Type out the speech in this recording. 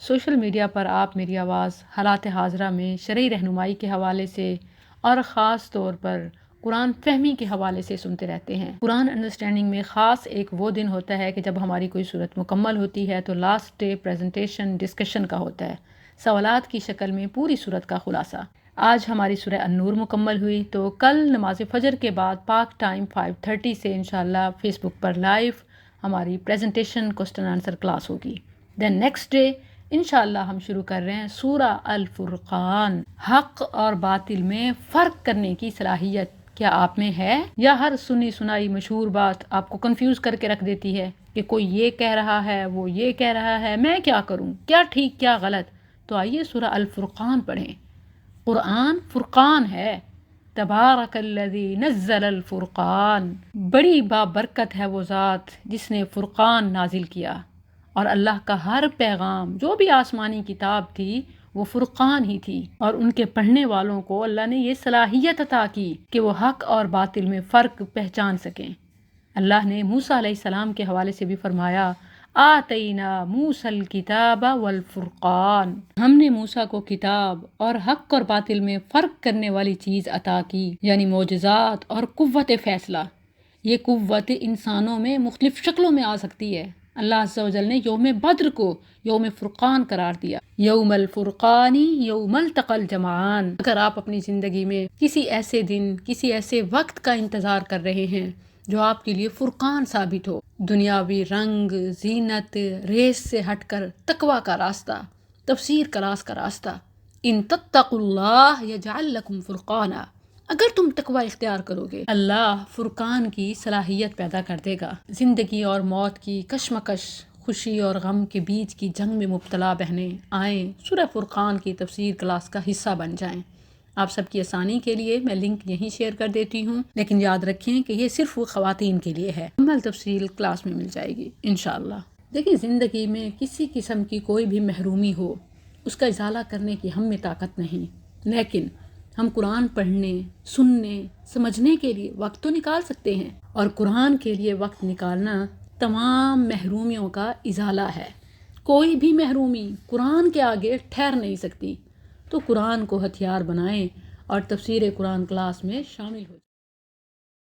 Social media پر آپ میری آواز حالات حاضرہ میں شرعی رہنمائی کے حوالے سے اور خاص طور پر قرآن فہمی کے حوالے سے سنتے رہتے ہیں۔ قرآن انڈرسٹینڈنگ میں خاص ایک وہ دن ہوتا ہے کہ جب ہماری کوئی صورت مکمل ہوتی ہے تو لاسٹ ڈے پریزنٹیشن ڈسکشن کا ہوتا ہے، سوالات کی شکل میں پوری صورت کا خلاصہ۔ آج ہماری سورہ النور مکمل ہوئی تو کل نماز فجر کے بعد پاک ٹائم 5:30 سے انشاءاللہ فیس بک پر لائیو ہماری پریزنٹیشن کوسچن آنسر کلاس ہوگی۔ دین نیکسٹ ڈے انشاءاللہ ہم شروع کر رہے ہیں سورہ الفرقان۔ حق اور باطل میں فرق کرنے کی صلاحیت کیا آپ میں ہے، یا ہر سنی سنائی مشہور بات آپ کو کنفیوز کر کے رکھ دیتی ہے کہ کوئی یہ کہہ رہا ہے، وہ یہ کہہ رہا ہے، میں کیا کروں، کیا ٹھیک کیا غلط؟ تو آئیے سورہ الفرقان پڑھیں۔ قرآن فرقان ہے، تبارک الذی نزل الفرقان، بڑی بابرکت ہے وہ ذات جس نے فرقان نازل کیا، اور اللہ کا ہر پیغام جو بھی آسمانی کتاب تھی وہ فرقان ہی تھی، اور ان کے پڑھنے والوں کو اللہ نے یہ صلاحیت عطا کی کہ وہ حق اور باطل میں فرق پہچان سکیں۔ اللہ نے موسیٰ علیہ السلام کے حوالے سے بھی فرمایا آتینا موسیٰ الکتاب والفرقان، ہم نے موسیٰ کو کتاب اور حق اور باطل میں فرق کرنے والی چیز عطا کی، یعنی معجزات اور قوت فیصلہ۔ یہ قوت انسانوں میں مختلف شکلوں میں آ سکتی ہے۔ اللہ عز و جل نے یوم بدر کو یوم فرقان قرار دیا، یوم الفرقانی یوم التقى الجمعان۔ اگر آپ اپنی زندگی میں کسی ایسے دن، کسی ایسے وقت کا انتظار کر رہے ہیں جو آپ کے لیے فرقان ثابت ہو، دنیاوی رنگ زینت ریس سے ہٹ کر تقوی کا راستہ، تفسیر کلاس کا راستہ، ان تتقوا اللہ یجعل لکم فرقانا، اگر تم تقوی اختیار کرو گے اللہ فرقان کی صلاحیت پیدا کر دے گا۔ زندگی اور موت کی کشمکش، خوشی اور غم کے بیچ کی جنگ میں مبتلا بہنیں آئیں سورہ فرقان کی تفسیر کلاس کا حصہ بن جائیں۔ آپ سب کی آسانی کے لیے میں لنک یہیں شیئر کر دیتی ہوں، لیکن یاد رکھیں کہ یہ صرف وہ خواتین کے لیے ہے، مکمل تفصیل کلاس میں مل جائے گی انشاءاللہ۔ دیکھیں، زندگی میں کسی قسم کی کوئی بھی محرومی ہو، اس کا ازالہ کرنے کی ہم میں طاقت نہیں، لیکن ہم قرآن پڑھنے، سننے، سمجھنے کے لیے وقت تو نکال سکتے ہیں، اور قرآن کے لیے وقت نکالنا تمام محرومیوں کا ازالہ ہے۔ کوئی بھی محرومی قرآن کے آگے ٹھہر نہیں سکتی، تو قرآن کو ہتھیار بنائیں اور تفسیر قرآن کلاس میں شامل ہو جائیں۔